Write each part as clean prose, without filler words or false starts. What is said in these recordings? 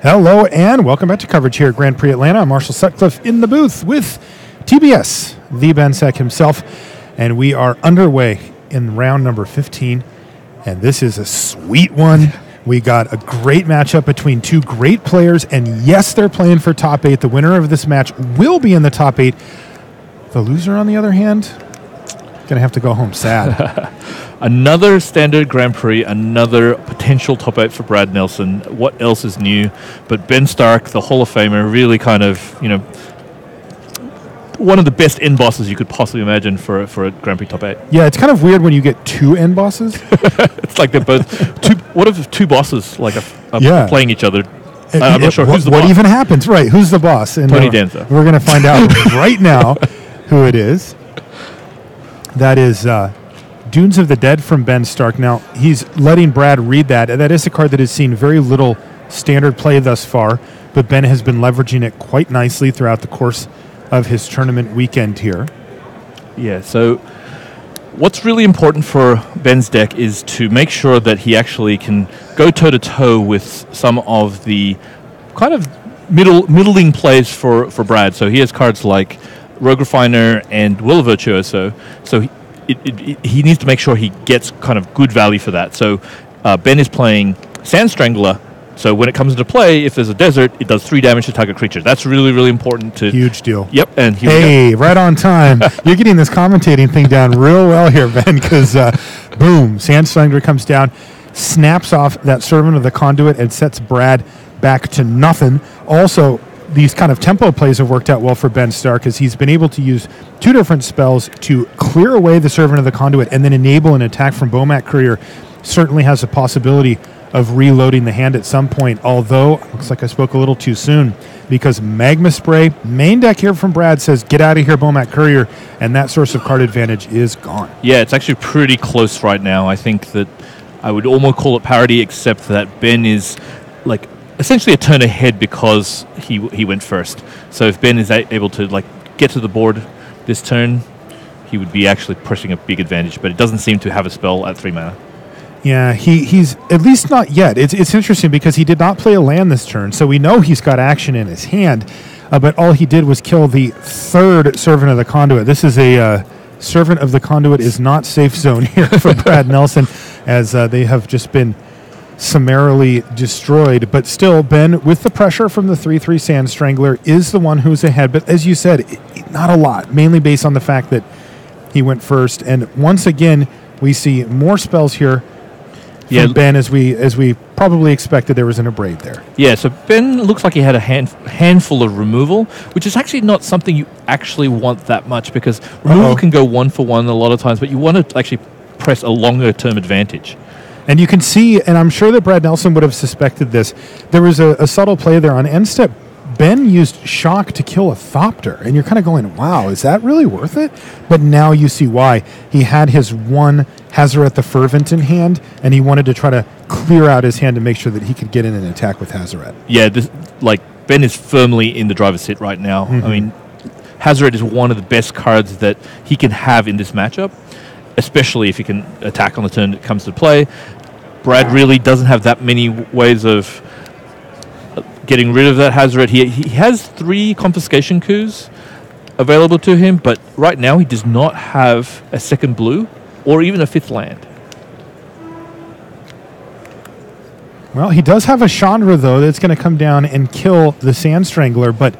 Hello and welcome back to coverage here at Grand Prix Atlanta. I'm Marshall Sutcliffe in the booth with TBS, the Ben Sec himself, and we are underway in round number 15, and this is a sweet one. We got a great matchup between two great players, and yes, they're playing for top 8. The winner of this match will be in the top 8. The loser, on the other hand, going to have to go home sad. Another standard Grand Prix, another potential top 8 for Brad Nelson. What else is new? But Ben Stark, the Hall of Famer, really kind of, one of the best end bosses you could possibly imagine for a Grand Prix top 8. Yeah, it's kind of weird when you get two end bosses. It's like they're both two. What if two bosses are playing each other? I'm not sure who's the boss. What even happens? Right, who's the boss? And Tony Danza. We're going to find out right now who it is. That is Dunes of the Dead from Ben Stark. Now, he's letting Brad read that. And that is a card that has seen very little standard play thus far, but Ben has been leveraging it quite nicely throughout the course of his tournament weekend here. Yeah, so what's really important for Ben's deck is to make sure that he actually can go toe-to-toe with some of the kind of middling plays for Brad. So he has cards like Rogue Refiner and Will of Virtuoso. So he needs to make sure he gets kind of good value for that. So Ben is playing Sand Strangler. So when it comes into play, if there's a desert, it does 3 damage to target creature. That's really, really important to... Huge deal. Yep. And hey, right on time. You're getting this commentating thing down real well here, Ben, because boom, Sand Strangler comes down, snaps off that Servant of the Conduit, and sets Brad back to nothing. Also, these kind of tempo plays have worked out well for Ben Stark, as he's been able to use 2 different spells to clear away the Servant of the Conduit and then enable an attack from Baumeister Courier. Certainly has a possibility of reloading the hand at some point, although looks like I spoke a little too soon, because Magma Spray, main deck here from Brad, says get out of here, Baumeister Courier, and that source of card advantage is gone. Yeah, it's actually pretty close right now. I think that I would almost call it parity, except that Ben is like essentially a turn ahead because he went first. So if Ben is able to get to the board this turn, he would be actually pushing a big advantage, but it doesn't seem to have a spell at 3 mana. Yeah, he's at least not yet. It's interesting because he did not play a land this turn, so we know he's got action in his hand, but all he did was kill the 3rd Servant of the Conduit. This is a Servant of the Conduit is not safe zone here for Brad Nelson, as they have just been summarily destroyed. But still, Ben, with the pressure from the 3/3 Sand Strangler, is the one who's ahead. But as you said, not a lot, mainly based on the fact that he went first. And once again, we see more spells here. From Ben, as we probably expected, there was an abrade there. Yeah, so Ben looks like he had a handful of removal, which is actually not something you actually want that much, because removal can go 1 for 1 a lot of times, but you want to actually press a longer term advantage. And you can see, and I'm sure that Brad Nelson would have suspected this, there was a subtle play there on end step. Ben used Shock to kill a Thopter, and you're kind of going, wow, is that really worth it? But now you see why. He had his one Hazaret the Fervent in hand, and he wanted to try to clear out his hand to make sure that he could get in an attack with Hazaret. Yeah, Ben is firmly in the driver's seat right now. Mm-hmm. I mean, Hazaret is one of the best cards that he can have in this matchup, especially if he can attack on the turn that comes to play. Brad really doesn't have that many ways of getting rid of that Hazaret. He has 3 confiscation coups available to him, but right now he does not have a 2nd blue or even a 5th land. Well, he does have a Chandra, though, that's going to come down and kill the Sand Strangler, but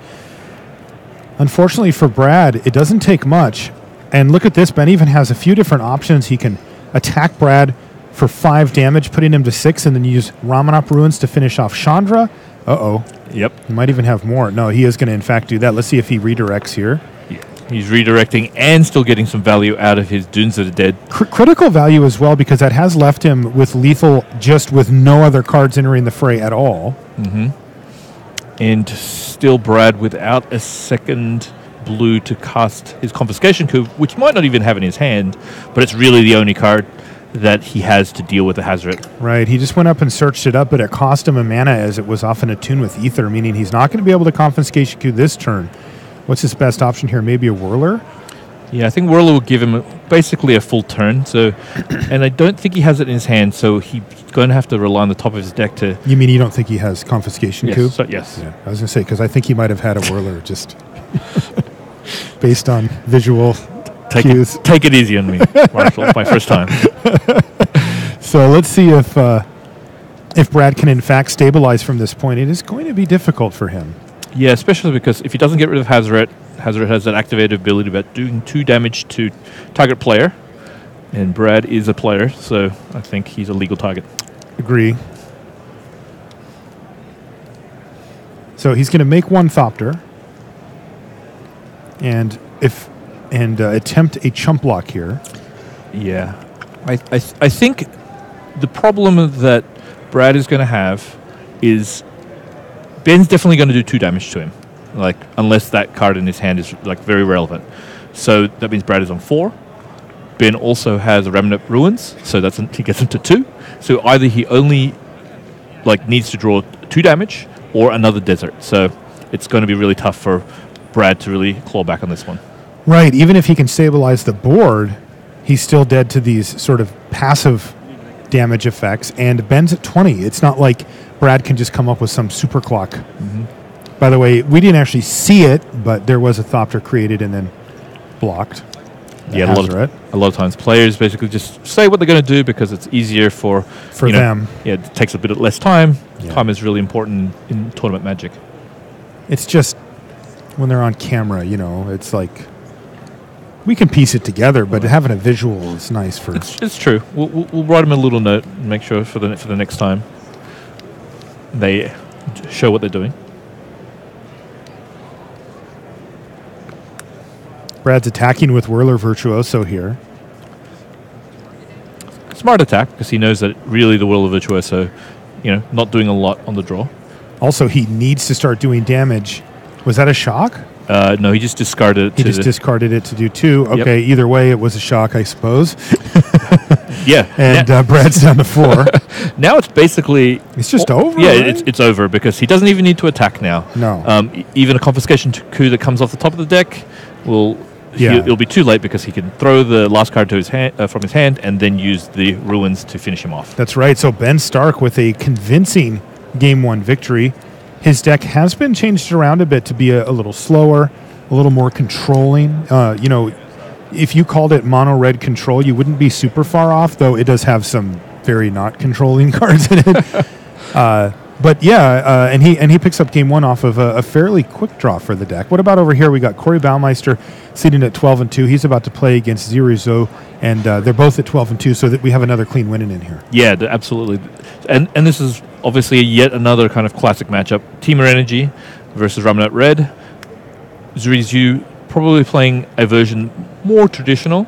unfortunately for Brad, it doesn't take much. And look at this, Ben even has a few different options. He can attack Brad for 5 damage, putting him to 6, and then use Ramunap Ruins to finish off Chandra. Uh-oh. Yep. He might even have more. No, he is going to, in fact, do that. Let's see if he redirects here. Yeah. He's redirecting and still getting some value out of his Dunes of the Dead. Critical value as well, because that has left him with lethal, just with no other cards entering the fray at all. Mm-hmm. And still Brad witout a 2nd blue to cast his Confiscation Coup, which might not even have in his hand, but it's really the only card that he has to deal with the Hazaret. Right, he just went up and searched it up, but it cost him a mana, as it was often attuned with Ether, meaning he's not going to be able to Confiscation Coup this turn. What's his best option here? Maybe a Whirler? Yeah, I think Whirler will give him basically a full turn. So, and I don't think he has it in his hand, so he's going to have to rely on the top of his deck to... You mean you don't think he has Confiscation Yes, Coup? so, yes. Yeah, I was going to say, because I think he might have had a whirler just based on visual cues. Take it easy on me, Marshall. It's my first time. So let's see if Brad can in fact stabilize from this point. It is going to be difficult for him. Yeah, especially because if he doesn't get rid of Hazoret, Hazoret has that activated ability about doing 2 damage to target player, and Brad is a player, so I think he's a legal target. Agree. So he's going to make 1 Thopter and attempt a chump block here. Yeah, I think the problem that Brad is going to have is Ben's definitely going to do 2 damage to him, like unless that card in his hand is like very relevant. So that means Brad is on 4. Ben also has a Ramunap Ruins, so he gets him to 2. So either he only needs to draw 2 damage or another desert. So it's going to be really tough for Brad to really claw back on this one. Right. Even if he can stabilize the board, he's still dead to these sort of passive damage effects. And Ben's at 20. It's not like Brad can just come up with some super clock. Mm-hmm. By the way, we didn't actually see it, but there was a Thopter created and then blocked. Yeah, a lot of times players basically just say what they're going to do because it's easier for them. Yeah, it takes a bit less time. Yeah. Time is really important in tournament Magic. It's just when they're on camera, it's like we can piece it together, but having a visual is nice for. It's true. We'll write them a little note and make sure for the next time they show what they're doing. Brad's attacking with Whirler Virtuoso here. Smart attack, because he knows that really the Whirler Virtuoso, not doing a lot on the draw. Also, he needs to start doing damage. Was that a shock? No, he just discarded it. He just discarded it to do 2. Okay, Yep. Either way, it was a shock, I suppose. Yeah. And Brad's down to 4. Now it's basically... It's just over, Yeah, right? it's over, because he doesn't even need to attack now. No. Even a Confiscation Coup that comes off the top of the deck will... Yeah. It'll be too late because he can throw the last card to his hand, from his hand and then use the Ruins to finish him off. That's right. So Ben Stark with a convincing Game 1 victory. His deck has been changed around a bit to be a little slower, a little more controlling. If you called it mono-red control, you wouldn't be super far off, though it does have some very not controlling cards in it. But yeah, and he picks up Game 1 off of a fairly quick draw for the deck. What about over here? We got Corey Baumeister sitting at 12-2. He's about to play against Zirui, and they're both at 12-2, so that we have another clean winning in here. Yeah, absolutely. And this is obviously yet another kind of classic matchup. Temur Energy versus Ramunap Red. Zirui probably playing a version more traditional.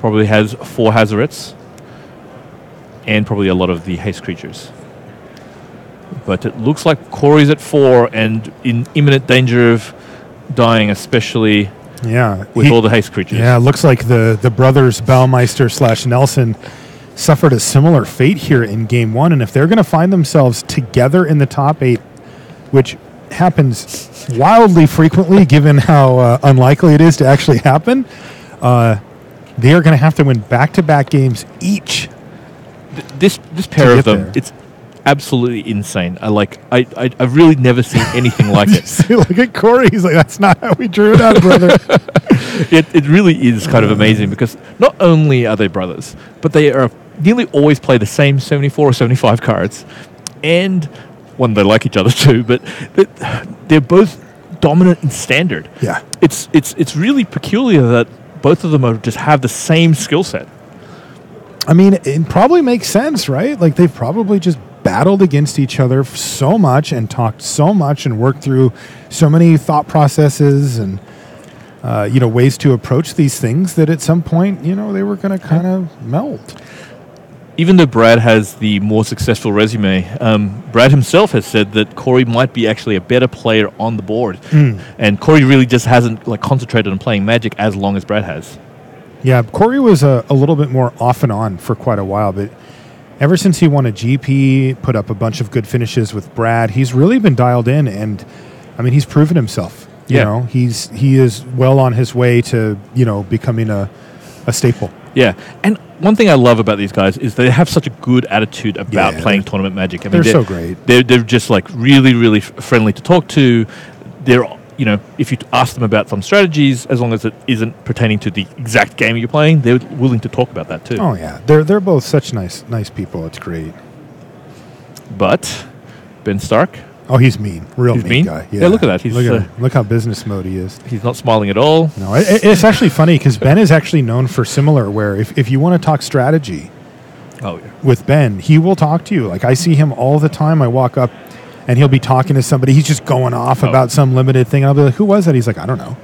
Probably has 4 Hazarets and probably a lot of the haste creatures. But it looks like Corey's at 4 and in imminent danger of dying, especially with all the haste creatures. Yeah, it looks like the brothers Baumeister / Nelson suffered a similar fate here in Game 1. And if they're going to find themselves together in the top 8, which happens wildly frequently given how unlikely it is to actually happen, they are going to have to win back-to-back games each. This pair of them, it's absolutely insane. I've really never seen anything like it. Look at Corey. He's like, that's not how we drew it out, brother. It really is kind of amazing because not only are they brothers, but they are nearly always play the same 74 or 75 cards. And one, they like each other too, but they're both dominant in standard. Yeah. It's really peculiar that both of them just have the same skill set. I mean, it probably makes sense, right? Like they've probably just battled against each other so much and talked so much and worked through so many thought processes and ways to approach these things that at some point they were going to kind of melt. Even though Brad has the more successful resume, Brad himself has said that Corey might be actually a better player on the board, and Corey really just hasn't concentrated on playing Magic as long as Brad has. Yeah, Corey was a little bit more off and on for quite a while, but ever since he won a GP, put up a bunch of good finishes with Brad, he's really been dialed in, and I mean, he's proven himself. You know, he is well on his way to becoming a a staple. Yeah, and one thing I love about these guys is they have such a good attitude about playing tournament Magic. I mean, they're so great. They're just like really, really friendly to talk to. They're, you know, if you ask them about some strategies, as long as it isn't pertaining to the exact game you're playing, they're willing to talk about that too. Oh yeah, they're both such nice people. It's great. But Ben Stark. Oh, he's mean. He's mean guy. Yeah, look at that. Look how business mode he is. He's not smiling at all. No, it's actually funny because Ben is actually known for similar, where if you want to talk strategy with Ben, he will talk to you. Like, I see him all the time. I walk up and he'll be talking to somebody. He's just going off about some limited thing. I'll be like, who was that? He's like, I don't know.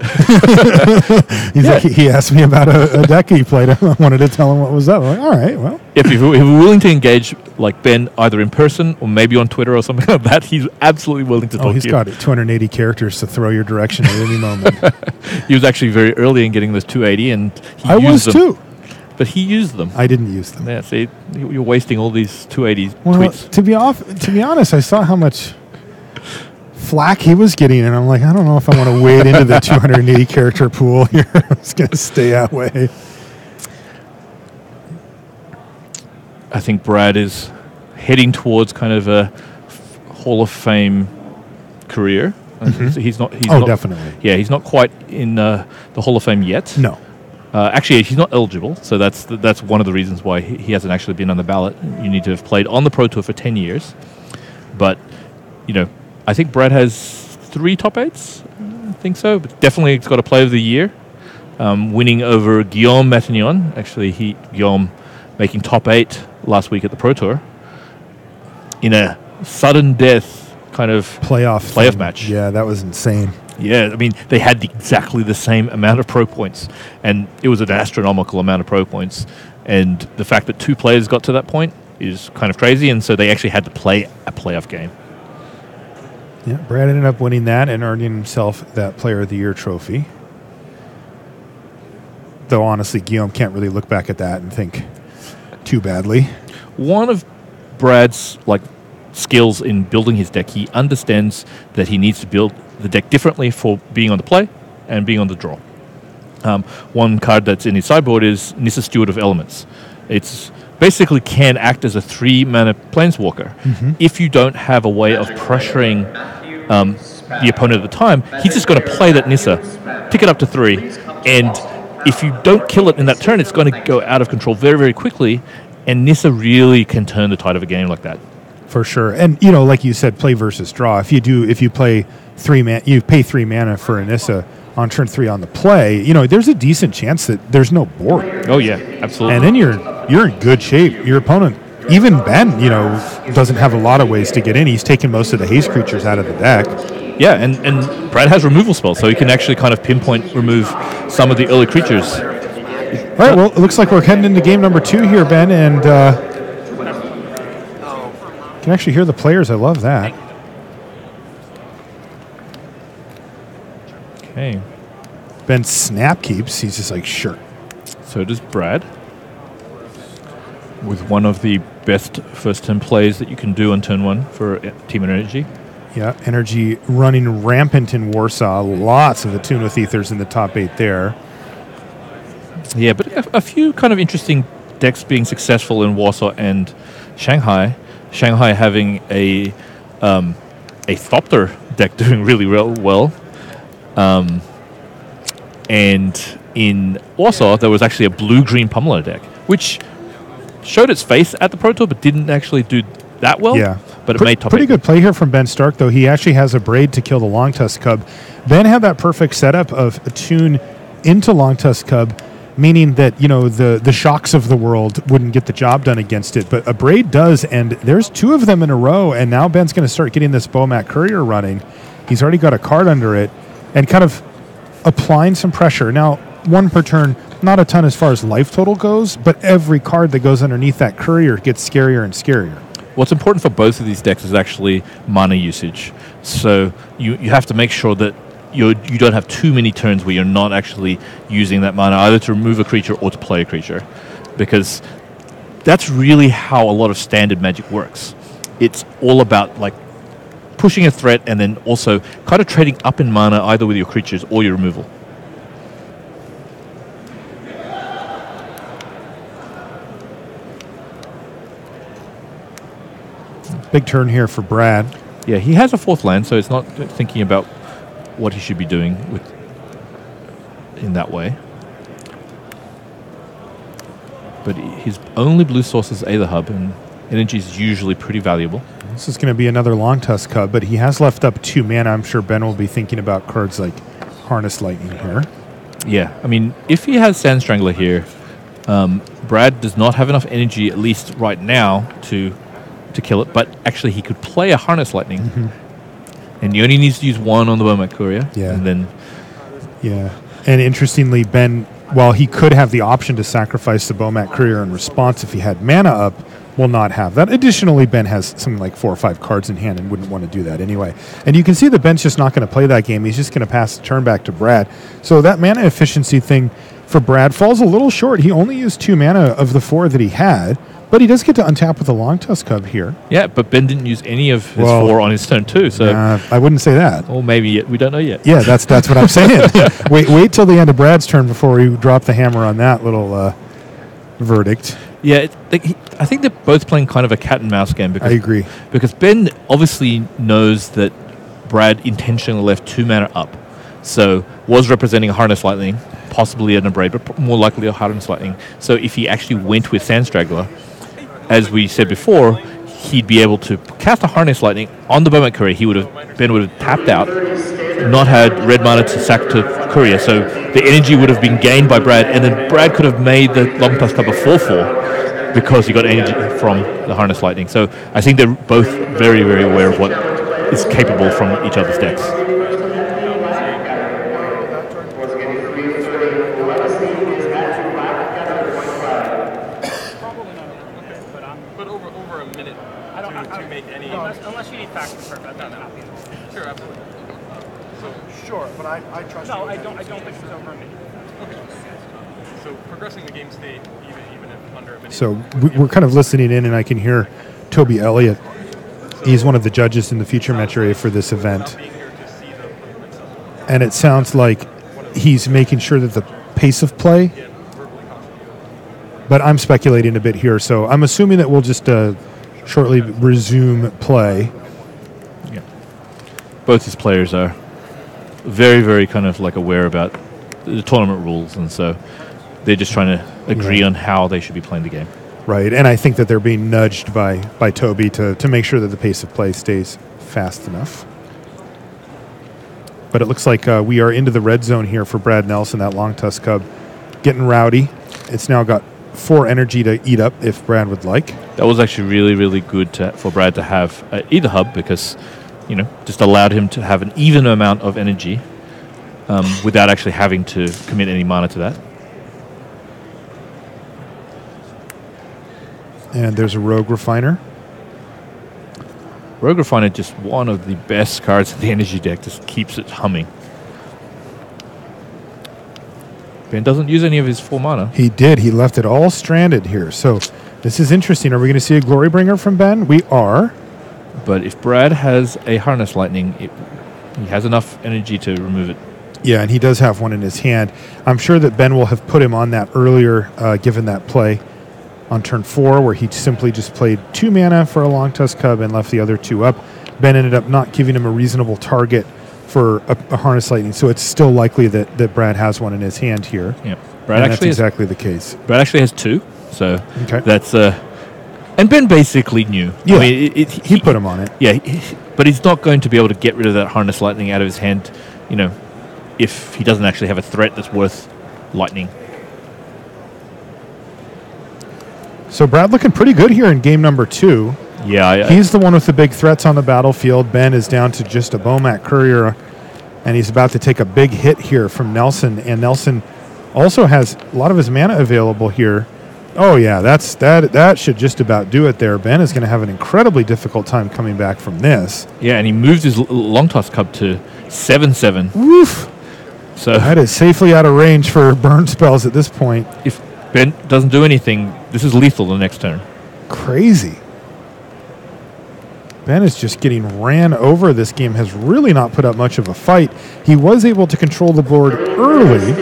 He's like, he asked me about a deck he played. I wanted to tell him what was up. I'm like, all right, well. If you're willing to engage like Ben either in person or maybe on Twitter or something like that, he's absolutely willing to talk to you. He's got 280 characters to throw your direction at any moment. He was actually very early in getting this 280, and I was too. But he used them. I didn't use them. Yeah, see, you're wasting all these 280 tweets. To be honest, I saw how much flack he was getting, and I'm like, I don't know if I want to wade into the 280 character pool here. I'm just going to stay that way. I think Brad is heading towards kind of a Hall of Fame career. Mm-hmm. He's not. Definitely. Yeah, he's not quite in the Hall of Fame yet. No. Actually, he's not eligible, so that's one of the reasons why he hasn't actually been on the ballot. You need to have played on the Pro Tour for 10 years. But, you know, I think Brad has 3 top 8s. I think so. But definitely he's got a Player of the Year, winning over Guillaume Matignon. Actually, Guillaume making top 8 last week at the Pro Tour in a sudden death kind of playoff match. Yeah, that was insane. Yeah, I mean, they had exactly the same amount of pro points, and it was an astronomical amount of pro points. And the fact that 2 players got to that point is kind of crazy, and so they actually had to play a playoff game. Yeah, Brad ended up winning that and earning himself that Player of the Year trophy. Though, honestly, Guillaume can't really look back at that and think too badly. One of Brad's skills in building his deck, he understands that he needs to build the deck differently for being on the play and being on the draw. One card that's in his sideboard is Nissa, Steward of Elements. It's basically can act as a 3-mana planeswalker. Mm-hmm. If you don't have a way of pressuring the opponent at the time, he's just going to play that Nissa, pick it up to 3, and if you don't kill it in that turn, it's going to go out of control very, very quickly, and Nissa really can turn the tide of a game like that. For sure. And, you know, like you said, play versus draw. If you play 3 mana, you pay 3 mana for Anissa on turn 3 on the play, you know, there's a decent chance that there's no board. Oh, yeah, absolutely. And then you're in good shape. Your opponent, even Ben, you know, doesn't have a lot of ways to get in. He's taken most of the haste creatures out of the deck. Yeah, and Brad has removal spells, so he can actually kind of pinpoint remove some of the early creatures. All right, well, it looks like we're heading into game number 2 here, Ben, and you can actually hear the players. I love that. Okay. Ben snap keeps. He's just like, sure. So does Brad. With one of the best first-turn plays that you can do on turn 1 for Team Energy. Yeah, Energy running rampant in Warsaw. Lots of Attune with Ethers in the top 8 there. Yeah, but a few kind of interesting decks being successful in Warsaw and Shanghai. Shanghai having a Thopter deck doing really well. And in Warsaw, there was actually a blue-green Pummeler deck, which showed its face at the Pro Tour, but didn't actually do that well. Yeah. But it made top 8. Pretty good play here from Ben Stark, though. He actually has a Braid to kill the Longtusk Cub. Ben had that perfect setup of Attune into Longtusk Cub, meaning that, you know, the shocks of the world wouldn't get the job done against it. But a Braid does, and there's 2 of them in a row, and now Ben's going to start getting this Bomat Courier running. He's already got a card under it, and kind of applying some pressure. Now, 1 per turn, not a ton as far as life total goes, but every card that goes underneath that Courier gets scarier and scarier. What's important for both of these decks is actually mana usage. So you have to make sure that you don't have too many turns where you're not actually using that mana either to remove a creature or to play a creature, because that's really how a lot of standard Magic works. It's all about pushing a threat and then also kind of trading up in mana either with your creatures or your removal. Big turn here for Brad. Yeah, he has a 4th land, so it's not thinking about what he should be doing in that way. But his only blue source is Aether Hub, and energy is usually pretty valuable. This is going to be another Long Tusk Cub, but he has left up 2 mana. I'm sure Ben will be thinking about cards like Harness Lightning here. Yeah, I mean, if he has Sand Strangler here, Brad does not have enough energy, at least right now, to kill it. But actually, he could play a Harness Lightning, and he only needs to use 1 on the Baumeister Courier. Yeah. And then, and interestingly, Ben, while he could have the option to sacrifice the Baumeister Courier in response if he had mana up, will not have that. Additionally, Ben has something like 4 or 5 cards in hand and wouldn't want to do that anyway. And you can see that Ben's just not going to play that game. He's just going to pass the turn back to Brad. So that mana efficiency thing for Brad falls a little short. He only used 2 mana of the 4 that he had, but he does get to untap with a Long Tusk Cub here. yeah, but Ben didn't use any of his 4 on his turn too. So, I wouldn't say that. or maybe we don't know yet. Yeah, that's what I'm saying. Wait till the end of Brad's turn before we drop the hammer on that little verdict. Yeah, I think they're both playing kind of a cat and mouse game. Because, I agree. Because Ben obviously knows that Brad intentionally left 2 mana up. So was representing a Harness Lightning, possibly an Abrade, but more likely a Harness Lightning. So if he actually went with Sand Strangler, as we said before, he'd be able to cast a Harness Lightning on the Baumeister Courier. Ben would have tapped out, not had red mana to sack to Courier. So the energy would have been gained by Brad, and then Brad could have made the Long Tusk Cub a 4/4 because he got energy from the Harness Lightning. So I think they're both very, very aware of what is capable from each other's decks. But over a minute to make any... Unless you need facts to start that. No. Sure, absolutely. Sure, but I trust you. No, I don't think it's over a minute. Okay. So progressing the game state, even if under a minute. So we're kind of listening in, and I can hear Toby Elliott. He's one of the judges in the Future Metro for this event. And it sounds like he's making sure that the pace of play, but I'm speculating a bit here, so I'm assuming that we'll just shortly resume play. Yeah. Both his players are very, very kind of like aware about the tournament rules, and so they're just trying to agree on how they should be playing the game. Right, and I think that they're being nudged by Toby to make sure that the pace of play stays fast enough. But it looks like we are into the red zone here for Brad Nelson, that Long Tusk Cub. Getting rowdy. It's now got 4 energy to eat up if Brad would like. That was actually really, really good for Brad to have Aether Hub because, just allowed him to have an even amount of energy without actually having to commit any mana to that. And there's a Rogue Refiner. Rogue Refiner, just one of the best cards in the energy deck, just keeps it humming. Ben doesn't use any of his 4 mana. He did. He left it all stranded here. So this is interesting. Are we going to see a Glorybringer from Ben? We are. But if Brad has a Harness Lightning, he has enough energy to remove it. Yeah, and he does have one in his hand. I'm sure that Ben will have put him on that earlier, given that play on turn 4, where he simply just played 2 mana for a Long Tusk Cub and left the other 2 up. Ben ended up not giving him a reasonable target for a Harness Lightning, so it's still likely that Brad has one in his hand here. Yeah, Brad and actually that's exactly the case. Brad actually has 2, so okay. That's and Ben basically knew. Yeah, I mean, he put him on it. Yeah, but he's not going to be able to get rid of that Harness Lightning out of his hand, if he doesn't actually have a threat that's worth lightning. So Brad looking pretty good here in game number 2. Yeah, he's the one with the big threats on the battlefield. Ben is down to just a Baumeister Courier, and he's about to take a big hit here from Nelson. And Nelson also has a lot of his mana available here. Oh yeah, that should just about do it there. Ben is going to have an incredibly difficult time coming back from this. Yeah, and he moves his Long Tusk Cub to 7/7. Woof! So that is safely out of range for burn spells at this point. If Ben doesn't do anything, this is lethal the next turn. Crazy. Ben is just getting ran over. This game has really not put up much of a fight. He was able to control the board early,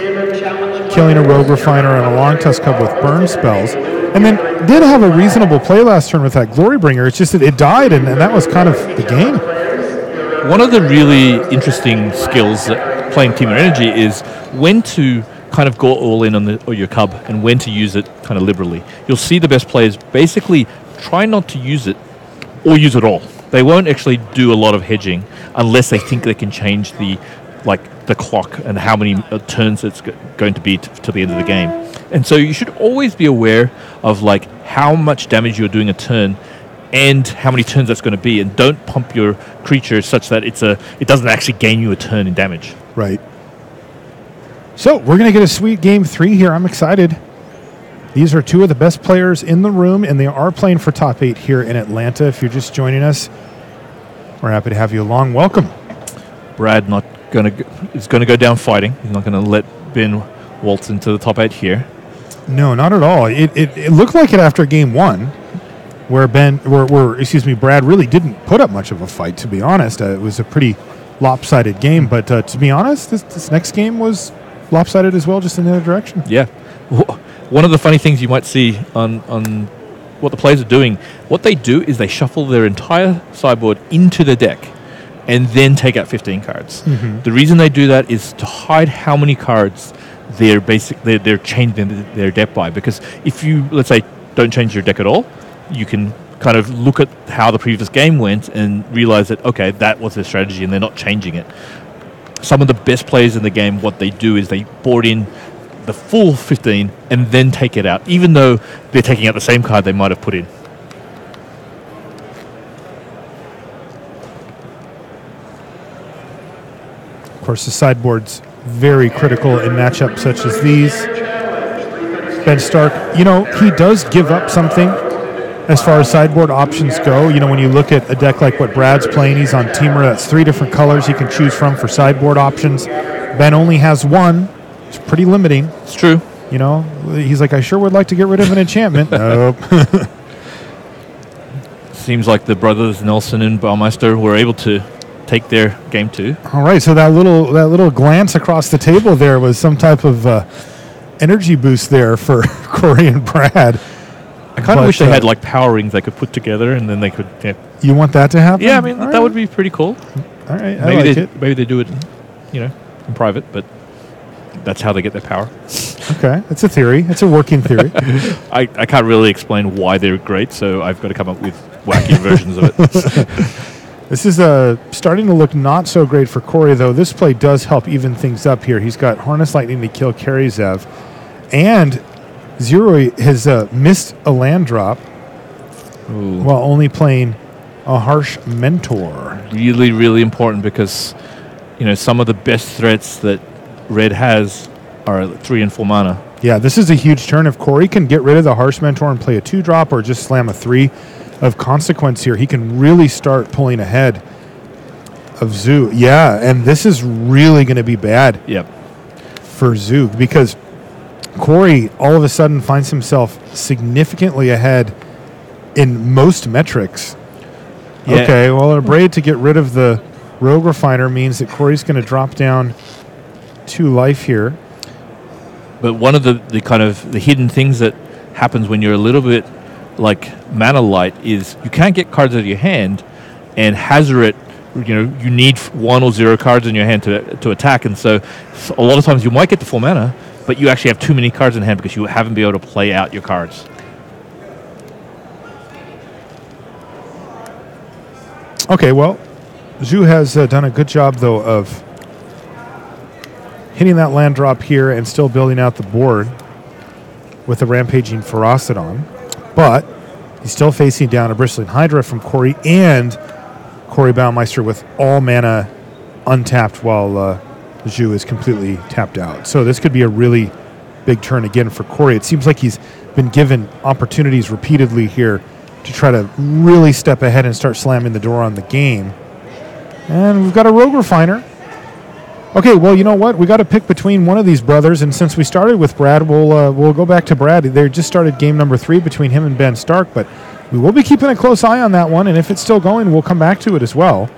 killing a Rogue Refiner and a Long Tusk Cub with burn spells. And then did have a reasonable play last turn with that Glorybringer. It's just that it died, and that was kind of the game. One of the really interesting skills that playing Temur Energy is when to kind of go all in on your cub and when to use it kind of liberally. You'll see the best players basically try not to use it or use it all. They won't actually do a lot of hedging unless they think they can change the clock and how many turns it's going to be to the end of the game. And so you should always be aware of like how much damage you're doing a turn and how many turns that's going to be, and don't pump your creature such that it doesn't actually gain you a turn in damage. Right. So we're going to get a sweet game 3 here. I'm excited. These are two of the best players in the room, and they are playing for top 8 here in Atlanta. If you're just joining us, we're happy to have you along. Welcome. Brad is going to go down fighting. He's not going to let Ben waltz into the top 8 here. No, not at all. It looked like it after game 1, where Brad really didn't put up much of a fight, to be honest. It was a pretty lopsided game, but to be honest, this next game was lopsided as well, just in the other direction. Yeah. One of the funny things you might see on what the players are doing, what they do is they shuffle their entire sideboard into the deck and then take out 15 cards. Mm-hmm. The reason they do that is to hide how many cards they're changing their deck by. Because if you, let's say, don't change your deck at all, you can kind of look at how the previous game went and realize that, okay, that was their strategy and they're not changing it. Some of the best players in the game, what they do is they board in the full 15 and then take it out, even though they're taking out the same card they might have put in. Of course, the sideboard's very critical in matchups such as these. Ben Stark, he does give up something as far as sideboard options go. When you look at a deck like what Brad's playing, he's on Temur. That's 3 different colors he can choose from for sideboard options. Ben only has 1. It's pretty limiting. It's true. He's like, I sure would like to get rid of an enchantment. Nope. Seems like the brothers Nelson and Baumeister were able to take their game 2. All right, so that little glance across the table there was some type of energy boost there for Corey and Brad. I kind of wish they had like power rings they could put together, and then they could. Yeah. You want that to happen? Yeah, I mean that would be pretty cool. All right, maybe they do it, in private, but that's how they get their power. Okay, it's a theory. It's a working theory. I can't really explain why they're great, so I've got to come up with wacky versions of it. This is starting to look not so great for Corey, though. This play does help even things up here. He's got Harness Lightning to kill Karizev, and Zirui has missed a land drop while only playing a Harsh Mentor. Really, really important because, some of the best threats that Red has are 3 and 4 mana. Yeah, this is a huge turn. If Corey can get rid of the Harsh Mentor and play a 2-drop or just slam a 3 of consequence here, he can really start pulling ahead of Zhou. Yeah, and this is really going to be bad for Zhou because Corey all of a sudden finds himself significantly ahead in most metrics. Yeah. Okay, well, a Braid to get rid of the Rogue Refiner means that Corey's going to drop down 2 life here. But one of the kind of the hidden things that happens when you're a little bit like mana light is you can't get cards out of your hand, and Hazoret, you need 1 or 0 cards in your hand to attack, and so a lot of times you might get the 4 mana, but you actually have too many cards in hand because you haven't been able to play out your cards. Okay, well, Zhou has done a good job, though, of hitting that land drop here and still building out the board with the Rampaging Ferocidon. But he's still facing down a Bristling Hydra from Corey and Corey Baumeister with all mana untapped while Zhou is completely tapped out. So this could be a really big turn again for Corey. It seems like he's been given opportunities repeatedly here to try to really step ahead and start slamming the door on the game. And we've got a Rogue Refiner. Okay, well, you know what? We got to pick between one of these brothers, and since we started with Brad, we'll go back to Brad. They just started game number 3 between him and Ben Stark, but we will be keeping a close eye on that one, and if it's still going, we'll come back to it as well.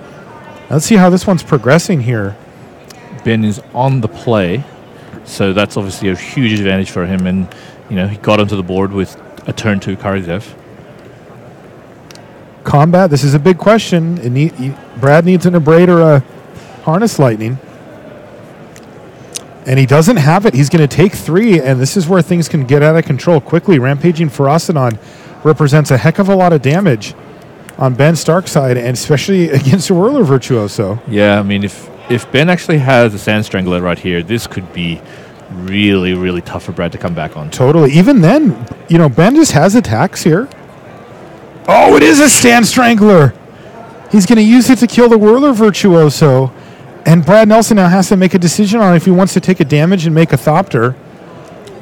Let's see how this one's progressing here. Ben is on the play, so that's obviously a huge advantage for him, and he got onto the board with a turn to Karizev. Combat, this is a big question. Brad needs an Abrade or a Harness Lightning. And he doesn't have it. He's going to take 3, and this is where things can get out of control quickly. Rampaging Ferocidon represents a heck of a lot of damage on Ben Stark's side, and especially against a Whirler Virtuoso. Yeah, I mean, if Ben actually has a Sand Strangler right here, this could be really, really tough for Brad to come back on. Totally. Even then, Ben just has attacks here. Oh, it is a Sand Strangler. He's going to use it to kill the Whirler Virtuoso. And Brad Nelson now has to make a decision on if he wants to take a damage and make a Thopter.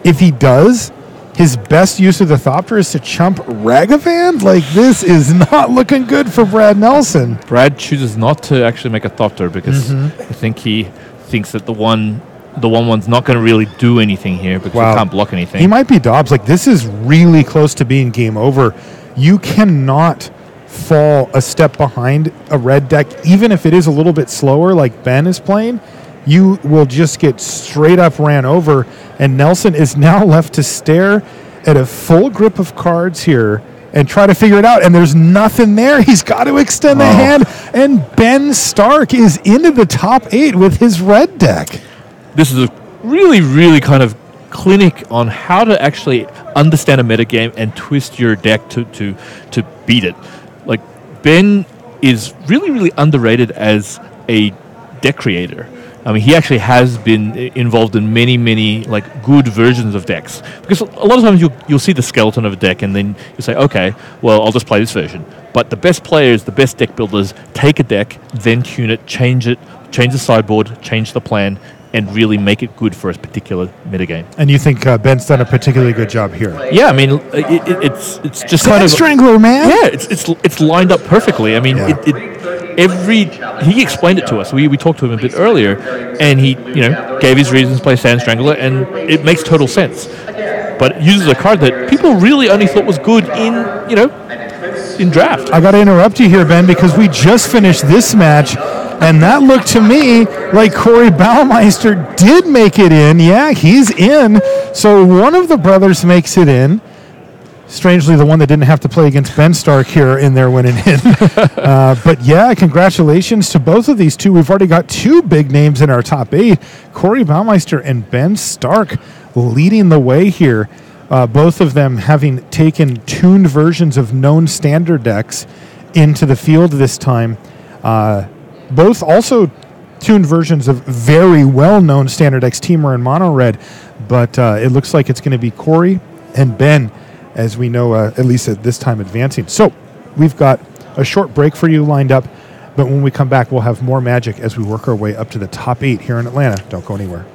If he does, his best use of the Thopter is to chump Ragavan? This is not looking good for Brad Nelson. Brad chooses not to actually make a Thopter because I think he thinks that the 1/1's not going to really do anything here because he can't block anything. He might be Dobbs. This is really close to being game over. You cannot fall a step behind a red deck, even if it is a little bit slower like Ben is playing. You will just get straight up ran over, and Nelson is now left to stare at a full grip of cards here and try to figure it out, and there's nothing there. He's got to extend the hand, and Ben Stark is into the top 8 with his red deck. This is a really, really kind of clinic on how to actually understand a metagame and twist your deck to beat it. Ben is really, really underrated as a deck creator. I mean, he actually has been involved in many, many good versions of decks. Because a lot of times you'll see the skeleton of a deck and then you say, okay, well, I'll just play this version. But the best players, the best deck builders, take a deck, then tune it, change the sideboard, change the plan, and really make it good for a particular metagame. And you think Ben's done a particularly good job here? Yeah, I mean, it's just kind of Strangler, man. Yeah, it's lined up perfectly. I mean, he explained it to us. We talked to him a bit earlier, and he gave his reasons to play Sand Strangler, and it makes total sense. But it uses a card that people really only thought was good in draft. I got to interrupt you here, Ben, because we just finished this match. And that looked to me like Corey Baumeister did make it in. Yeah, he's in. So one of the brothers makes it in. Strangely, the one that didn't have to play against Ben Stark here in there winning in. But yeah, congratulations to both of these two. We've already got 2 big names in our top 8. Corey Baumeister and Ben Stark leading the way here. Both of them having taken tuned versions of known standard decks into the field this time. Both also tuned versions of very well-known standard decks, Temur and Mono Red, but it looks like it's going to be Corey and Ben, as we know, at least at this time, advancing. So we've got a short break for you lined up, but when we come back, we'll have more magic as we work our way up to the top 8 here in Atlanta. Don't go anywhere.